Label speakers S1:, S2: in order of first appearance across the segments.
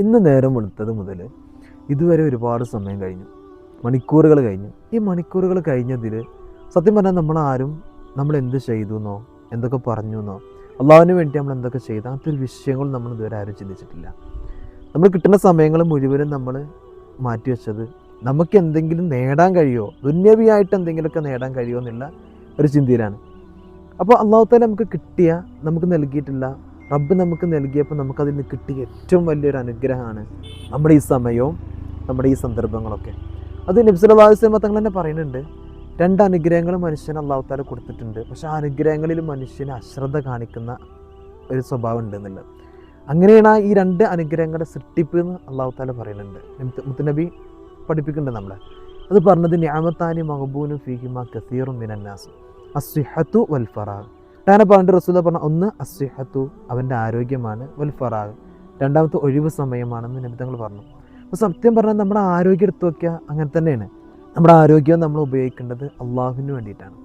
S1: ഇന്ന് നേരം വെളുത്തത് മുതൽ ഇതുവരെ ഒരുപാട് സമയം കഴിഞ്ഞു, മണിക്കൂറുകൾ കഴിഞ്ഞു. ഈ മണിക്കൂറുകൾ കഴിഞ്ഞതിൽ സത്യം പറഞ്ഞാൽ നമ്മൾ എന്ത് ചെയ്തു എന്നോ എന്തൊക്കെ പറഞ്ഞു എന്നോ അള്ളാഹുവിന് വേണ്ടി നമ്മൾ എന്തൊക്കെ ചെയ്തു അങ്ങനത്തെ ഒരു വിഷയങ്ങൾ നമ്മൾ ഇതുവരെ ആരും ചിന്തിച്ചിട്ടില്ല. നമ്മൾ കിട്ടുന്ന സമയങ്ങൾ മുഴുവനും നമ്മൾ മാറ്റിവെച്ചത് നമുക്ക് എന്തെങ്കിലും നേടാൻ കഴിയുമോ, ദുന്യവിയായിട്ട് എന്തെങ്കിലുമൊക്കെ നേടാൻ കഴിയുമോ എന്നുള്ള ഒരു ചിന്തയിലാണ്. അപ്പോൾ അള്ളാഹു താല നമുക്ക് നൽകിയിട്ടില്ല. റബ്ബ് നമുക്ക് നൽകിയപ്പോൾ നമുക്കതിൽ നിന്ന് കിട്ടിയ ഏറ്റവും വലിയൊരു അനുഗ്രഹമാണ് നമ്മുടെ ഈ സമയവും നമ്മുടെ ഈ സന്ദർഭങ്ങളൊക്കെ. അത് നബി സല്ലല്ലാഹു അലൈഹി വസല്ലം തങ്ങൾ തന്നെ പറയുന്നുണ്ട്, 2 അനുഗ്രഹങ്ങൾ മനുഷ്യന് അള്ളാഹു താല കൊടുത്തിട്ടുണ്ട്. പക്ഷേ ആ അനുഗ്രഹങ്ങളിൽ മനുഷ്യന് അശ്രദ്ധ കാണിക്കുന്ന ഒരു സ്വഭാവം ഉണ്ട് എന്നുള്ളത്. അങ്ങനെയാണ് ഈ 2 അനുഗ്രഹങ്ങളുടെ സൃഷ്ടിപ്പ് എന്ന് അള്ളാഹു താല പറയുന്നുണ്ട്. മുത്തുനബി പഠിപ്പിക്കുന്നുണ്ട് നമ്മളെ. അത് പറഞ്ഞത് നിഅമത്താനി മഗ്ബൂനും ഫീഹിമാ കസീറും മിനന്നാസ് അസ്സിഹത്തു വൽ ഫറാഗ്. അങ്ങനെ പറഞ്ഞിട്ട് റസൂൽ പറഞ്ഞ, ഒന്ന് അസ്സിഹത്തു അവൻ്റെ ആരോഗ്യമാണ്, വൽ ഫറാഗ് രണ്ടാമത്തെ ഒഴിവ് സമയമാണെന്ന് നബി തങ്ങൾ പറഞ്ഞു. അപ്പോൾ സത്യം പറഞ്ഞാൽ നമ്മുടെ ആരോഗ്യം എടുത്തു നോക്കിയാൽ അങ്ങനെ തന്നെയാണ്. നമ്മുടെ ആരോഗ്യം നമ്മൾ ഉപയോഗിക്കേണ്ടത് അള്ളാഹുവിന് വേണ്ടിയിട്ടാണ്.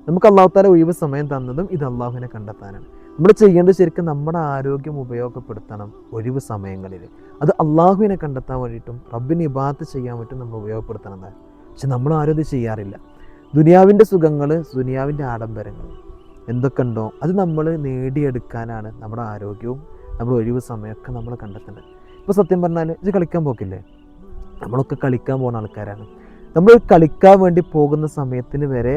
S1: നമുക്ക് അള്ളാഹു താല ഒഴിവ് സമയം തന്നതും ഇത് അള്ളാഹുവിനെ കണ്ടെത്താനാണ്. നമ്മൾ ചെയ്യേണ്ടത് ശരിക്കും നമ്മുടെ ആരോഗ്യം ഉപയോഗപ്പെടുത്തണം ഒഴിവ് സമയങ്ങളിൽ. അത് അള്ളാഹുവിനെ കണ്ടെത്താൻ വേണ്ടിയിട്ടും റബ്ബിന് ഇബാദത്ത് ചെയ്യാൻ വേണ്ടിയിട്ടും നമ്മൾ ഉപയോഗപ്പെടുത്തണം. പക്ഷെ നമ്മൾ ആരും ഇത് ചെയ്യാറില്ല. ദുനിയാവിൻ്റെ സുഖങ്ങൾ, ദുനിയാവിൻ്റെ ആഡംബരങ്ങൾ എന്തൊക്കെ ഉണ്ടോ അത് നമ്മൾ നേടിയെടുക്കാനാണ് നമ്മുടെ ആരോഗ്യവും നമ്മുടെ ഒഴിവ് സമയമൊക്കെ നമ്മൾ കണ്ടെത്തേണ്ടത്. ഇപ്പോൾ സത്യം പറഞ്ഞാൽ ഇത് കളിക്കാൻ പോക്കില്ലേ, നമ്മളൊക്കെ കളിക്കാൻ പോകുന്ന ആൾക്കാരാണ്. നമ്മൾ കളിക്കാൻ വേണ്ടി പോകുന്ന സമയത്തിന് വരെ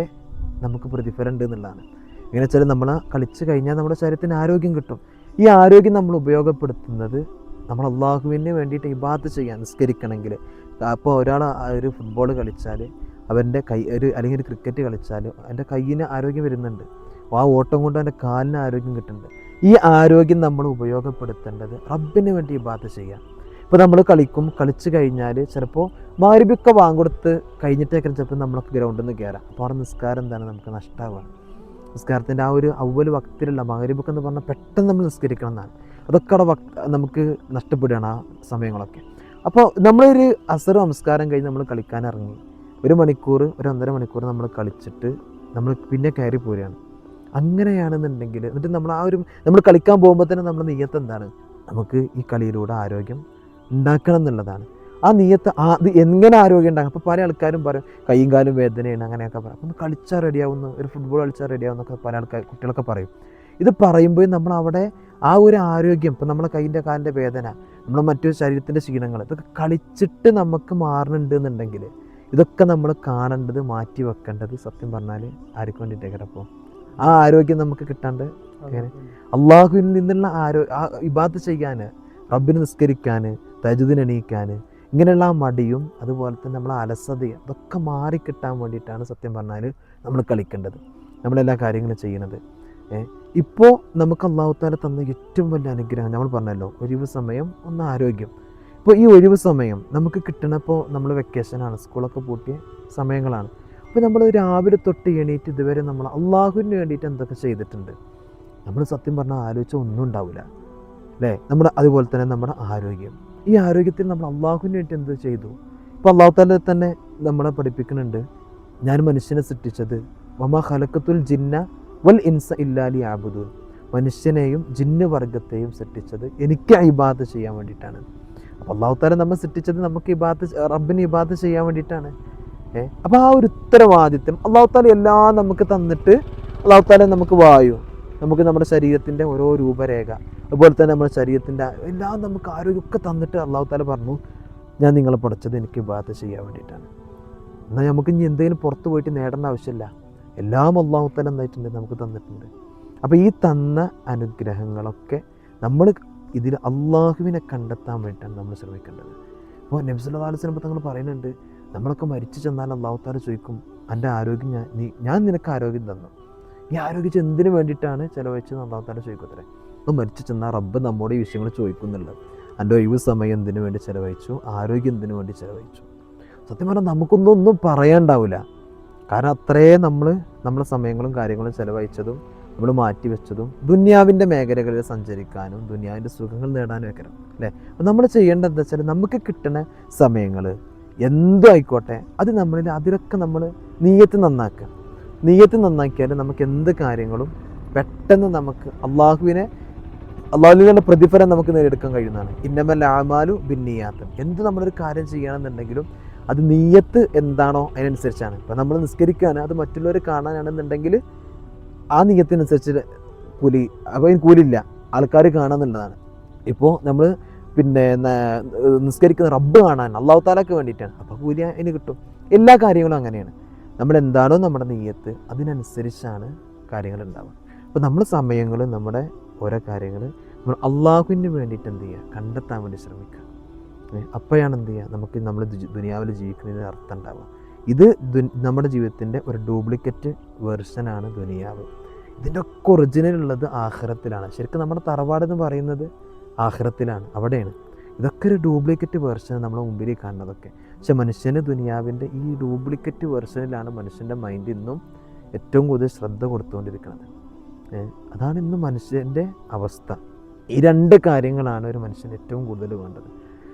S1: നമുക്ക് പ്രതിഫലം ഉണ്ട് എന്നുള്ളതാണ്. എങ്ങനെ വെച്ചാൽ നമ്മൾ കളിച്ച് കഴിഞ്ഞാൽ നമ്മുടെ ശരീരത്തിന് ആരോഗ്യം കിട്ടും. ഈ ആരോഗ്യം നമ്മൾ ഉപയോഗപ്പെടുത്തുന്നത് നമ്മൾ അള്ളാഹുവിന് വേണ്ടിയിട്ട് ഇബാദത്ത് ചെയ്യാൻ, നിസ്കരിക്കണമെങ്കിൽ. അപ്പോൾ ഒരാൾ ഒരു ഫുട്ബോൾ കളിച്ചാൽ അവൻ്റെ കൈ അല്ലെങ്കിൽ ഒരു ക്രിക്കറ്റ് കളിച്ചാൽ എൻ്റെ കയ്യിന് ആരോഗ്യം വരുന്നുണ്ട്. ആ ഓട്ടം കൊണ്ട് എൻ്റെ കാലിന് ആരോഗ്യം കിട്ടുന്നുണ്ട്. ഈ ആരോഗ്യം നമ്മൾ ഉപയോഗപ്പെടുത്തേണ്ടത് റബ്ബിന് വേണ്ടി ഇബാദത്ത് ചെയ്യാം. ഇപ്പോൾ നമ്മൾ കളിച്ച് കഴിഞ്ഞാൽ ചിലപ്പോൾ മഗ്‌രിബൊക്കെ വാങ്ങിക്കൊടുത്ത് കഴിഞ്ഞിട്ടേക്കും ചിലപ്പോൾ നമ്മളൊക്കെ ഗ്രൗണ്ടിൽ നിന്ന് കയറാം. അപ്പോൾ അവിടെ നിസ്കാരം എന്താണ് നമുക്ക് നഷ്ടമാവുകയാണ്. നിസ്കാരത്തിൻ്റെ ആ ഒരു അവ്വൽ വക്തിലുള്ള മഗ്‌രിബൊക്കെ എന്ന് പറഞ്ഞാൽ പെട്ടെന്ന് നമ്മൾ നിസ്കരിക്കണം എന്നാണ്. അതൊക്കെ അവിടെ നമുക്ക് നഷ്ടപ്പെടുകയാണ് ആ സമയങ്ങളൊക്കെ. അപ്പോൾ നമ്മളൊരു അസർ നമസ്കാരം കഴിഞ്ഞ് നമ്മൾ കളിക്കാൻ ഇറങ്ങി 1 മണിക്കൂർ 1.5 മണിക്കൂർ നമ്മൾ കളിച്ചിട്ട് നമ്മൾ പിന്നെ കയറി പോരുകയാണ്. അങ്ങനെയാണെന്നുണ്ടെങ്കിൽ എന്നിട്ട് നമ്മൾ കളിക്കാൻ പോകുമ്പോൾ തന്നെ നമ്മുടെ നിയ്യത്ത് എന്താണ്, നമുക്ക് ഈ കളിയിലൂടെ ആരോഗ്യം ഉണ്ടാക്കണം എന്നുള്ളതാണ്. ആ നിയ്യത്ത് അത് എങ്ങനെ ആരോഗ്യം ഉണ്ടാകും. അപ്പോൾ പല ആൾക്കാരും പറയും കൈയും കാലും വേദനയാണ് അങ്ങനെയൊക്കെ പറയും. അപ്പം കളിച്ചാൽ റെഡിയാവുന്നു, ഒരു ഫുട്ബോൾ കളിച്ചാൽ റെഡിയാവുന്നൊക്കെ പല കുട്ടികളൊക്കെ പറയും. ഇത് പറയുമ്പോൾ നമ്മൾ അവിടെ ആ ഒരു ആരോഗ്യം, ഇപ്പം നമ്മളെ കൈയിൻ്റെ കാലിൻ്റെ വേദന, നമ്മളെ മറ്റു ശരീരത്തിൻ്റെ ക്ഷീണങ്ങൾ, ഇതൊക്കെ കളിച്ചിട്ട് നമുക്ക് മാറുന്നുണ്ട് എന്നുണ്ടെങ്കിൽ ഇതൊക്കെ നമ്മൾ കാണേണ്ടത്, മാറ്റി വെക്കേണ്ടത് സത്യം പറഞ്ഞാൽ ആർക്ക് വേണ്ടിയിട്ടേക്കാരം. അപ്പോൾ ആ ആരോഗ്യം നമുക്ക് കിട്ടാണ്ട് എങ്ങനെ അള്ളാഹുവിൽ നിന്നുള്ള ഇബാദത്ത് ചെയ്യാൻ, റബ്ബിന് നിസ്കരിക്കാൻ, തഹജ്ജുദിന് എണീക്കാൻ, ഇങ്ങനെയുള്ള ആ മടിയും അതുപോലെ തന്നെ നമ്മളെ അലസതയും അതൊക്കെ മാറിക്കിട്ടാൻ വേണ്ടിയിട്ടാണ് സത്യം പറഞ്ഞാൽ നമ്മൾ കളിക്കേണ്ടത്, നമ്മളെല്ലാ കാര്യങ്ങളും ചെയ്യുന്നത്. ഇപ്പോൾ നമുക്ക് അള്ളാഹു തആല തന്ന ഏറ്റവും വലിയ അനുഗ്രഹം നമ്മൾ പറഞ്ഞല്ലോ, ഒഴിവ് സമയം, ഒന്ന് ആരോഗ്യം. ഇപ്പോൾ ഈ ഒഴിവ് സമയം നമുക്ക് കിട്ടണപ്പോൾ നമ്മൾ വെക്കേഷനാണ്, സ്കൂളൊക്കെ പൂട്ടിയ സമയങ്ങളാണ്. അപ്പോൾ നമ്മൾ രാവിലെ തൊട്ട് എണീറ്റ് ഇതുവരെ നമ്മൾ അള്ളാഹുവിന് വേണ്ടിയിട്ട് എന്തൊക്കെ ചെയ്തിട്ടുണ്ട് നമ്മൾ സത്യം പറഞ്ഞാൽ ആലോചിച്ചാൽ ഒന്നും ഉണ്ടാവില്ല അല്ലേ. അതുപോലെ തന്നെ നമ്മുടെ ആരോഗ്യം, ഈ ആരോഗ്യത്തിൽ നമ്മൾ അള്ളാഹുവിന് വേണ്ടി എന്ത് ചെയ്തു. ഇപ്പോൾ അള്ളാഹു തആല തന്നെ നമ്മളെ പഠിപ്പിക്കുന്നുണ്ട്, ഞാൻ മനുഷ്യനെ സൃഷ്ടിച്ചത് വമാ ഖലഖതുൽ ജിന്ന വൽ ഇൻസ ഇല്ലാ ലിയഅ്ബുദൂൻ, മനുഷ്യനെയും ജിന്ന് വർഗത്തെയും സൃഷ്ടിച്ചത് എനിക്ക് ഇബാദത്ത് ചെയ്യാൻ വേണ്ടിയിട്ടാണ്. അപ്പോൾ അള്ളാഹു തആല നമ്മൾ സൃഷ്ടിച്ചത് നമുക്ക് റബ്ബിന് ഇബാദത്ത് ചെയ്യാൻ വേണ്ടിയിട്ടാണ്. അപ്പോൾ ആ ഒരു ഉത്തരവാദിത്വം അള്ളാഹു തആല എല്ലാം നമുക്ക് തന്നിട്ട്, അള്ളാഹു തആല നമുക്ക് വായു, നമുക്ക് നമ്മുടെ ശരീരത്തിൻ്റെ ഓരോ രൂപരേഖ, അതുപോലെ തന്നെ നമ്മുടെ ശരീരത്തിൻ്റെ എല്ലാം നമുക്ക് ആരോഗ്യമൊക്കെ തന്നിട്ട് അള്ളാഹു തആല പറഞ്ഞു, ഞാൻ നിങ്ങളെ പഠിച്ചത് എനിക്ക് ഇബാദത്ത് ചെയ്യാൻ വേണ്ടിയിട്ടാണ്. എന്നാൽ നമുക്ക് ഇനി എന്തെങ്കിലും പുറത്ത് പോയിട്ട് നേടേണ്ട ആവശ്യമില്ല, എല്ലാം അള്ളാഹു തആല എന്തായിട്ടുണ്ട് നമുക്ക് തന്നിട്ടുണ്ട്. അപ്പോൾ ഈ തന്ന അനുഗ്രഹങ്ങളൊക്കെ നമ്മൾ ഇതിൽ അള്ളാഹുവിനെ കണ്ടെത്താൻ വേണ്ടിയിട്ടാണ് നമ്മൾ ശ്രമിക്കേണ്ടത്. അപ്പോൾ നബി സല്ലല്ലാഹു അലൈഹി വസല്ലം തങ്ങൾ പറയുന്നുണ്ട്, നമ്മളൊക്കെ മരിച്ചു ചെന്നാൽ അള്ളാഹു തആല ചോദിക്കും, എൻ്റെ ആരോഗ്യം ഞാൻ നിനക്ക് ആരോഗ്യം തന്നു, ഈ ആരോഗ്യം എന്തിനു വേണ്ടിയിട്ടാണ് ചിലവഴിച്ചത് അള്ളാഹു തആല ചോദിക്കത്രേ. അപ്പോൾ മരിച്ചു ചെന്നാൽ റബ്ബ് നമ്മുടെ ഈ വിഷയങ്ങൾ ചോദിക്കുന്നുള്ളത്, എൻ്റെ ഒഴിവ് സമയം എന്തിനു വേണ്ടി ചിലവഴിച്ചു, ആരോഗ്യം എന്തിനു വേണ്ടി ചിലവഴിച്ചു. സത്യം പറഞ്ഞാൽ നമുക്കൊന്നും പറയാനുണ്ടാവില്ല. കാരണം അത്രയും നമ്മളെ സമയങ്ങളും കാര്യങ്ങളും ചിലവഴിച്ചതും നമ്മൾ മാറ്റിവെച്ചതും ദുനിയാവിൻ്റെ മേഖലകളിൽ സഞ്ചരിക്കാനും ദുനിയാവിൻ്റെ സുഖങ്ങൾ നേടാനും ഒക്കെ അല്ലേ. അപ്പോൾ നമ്മൾ ചെയ്യേണ്ടത് എന്താ വെച്ചാൽ നമുക്ക് കിട്ടുന്ന സമയങ്ങൾ എന്തും ആയിക്കോട്ടെ, അത് അതിലൊക്കെ നമ്മൾ നിയ്യത്ത് നന്നാക്കിയാൽ നമുക്ക് എന്ത് കാര്യങ്ങളും പെട്ടെന്ന് നമുക്ക് അള്ളാഹുവിനെ അള്ളാഹുവിനുള്ള പ്രതിഫലം നമുക്ക് നേടിയെടുക്കാൻ കഴിയുന്നതാണ്. ഇന്നമൽ അഅ്മാലു ബിന്നിയാത്ത്. എന്ത് നമ്മളൊരു കാര്യം ചെയ്യണമെന്നുണ്ടെങ്കിലും അത് നീയത്ത് എന്താണോ അതിനനുസരിച്ചാണ്. ഇപ്പം നമ്മൾ നിസ്കരിക്കുകയാണ്, അത് മറ്റുള്ളവർ കാണാനാണെന്നുണ്ടെങ്കിൽ ആ നീയത്തിനനുസരിച്ച് കൂലി, അപ്പോൾ അതിന് കൂലില്ല, ആൾക്കാർ കാണാന്നുള്ളതാണ്. ഇപ്പോൾ നമ്മൾ പിന്നെ നിസ്കരിക്കുന്ന റബ്ബ് കാണാൻ, അള്ളാഹു താലാക്ക് വേണ്ടിയിട്ടാണ്, അപ്പോൾ കൂലി അതിന് കിട്ടും. എല്ലാ കാര്യങ്ങളും അങ്ങനെയാണ്. നമ്മൾ എന്താണോ നമ്മുടെ നീയത്ത് അതിനനുസരിച്ചാണ് കാര്യങ്ങൾ ഉണ്ടാവുക. അപ്പോൾ നമ്മൾ സമയങ്ങൾ, നമ്മുടെ ഓരോ കാര്യങ്ങൾ നമ്മൾ അള്ളാഹുവിന് വേണ്ടിയിട്ട് എന്ത് ചെയ്യുക, കണ്ടെത്താൻ വേണ്ടി ശ്രമിക്കുക. അപ്പോഴാണ് എന്ത് ചെയ്യുക, നമുക്ക് നമ്മൾ ദുനിയാവിൽ ജീവിക്കുന്നതിന് അർത്ഥം ഉണ്ടാവുക. ഇത് നമ്മുടെ ജീവിതത്തിൻ്റെ ഒരു ഡ്യൂപ്ലിക്കേറ്റ് വെർഷനാണ് ദുനിയാവ്. ഇതിൻ്റെ ഒക്കെ ഒറിജിനൽ ഉള്ളത് ആഖിറത്തിലാണ്. ശരിക്കും നമ്മുടെ തറവാട് എന്ന് പറയുന്നത് ആഖിറത്തിലാണ്, അവിടെയാണ്. ഇതൊക്കെ ഒരു ഡ്യൂപ്ലിക്കേറ്റ് വെർഷൻ നമ്മുടെ മുമ്പിൽ കാണുന്നതൊക്കെ. പക്ഷെ മനുഷ്യന് ദുനിയാവിൻ്റെ ഈ ഡ്യൂപ്ലിക്കേറ്റ് വെർഷനിലാണ് മനുഷ്യൻ്റെ മൈൻഡ് ഇന്നും ഏറ്റവും കൂടുതൽ ശ്രദ്ധ കൊടുത്തുകൊണ്ടിരിക്കുന്നത്. അതാണ് ഇന്ന് മനുഷ്യൻ്റെ അവസ്ഥ. ഈ രണ്ട് കാര്യങ്ങളാണ് ഒരു മനുഷ്യന് ഏറ്റവും കൂടുതൽ വേണ്ടത്.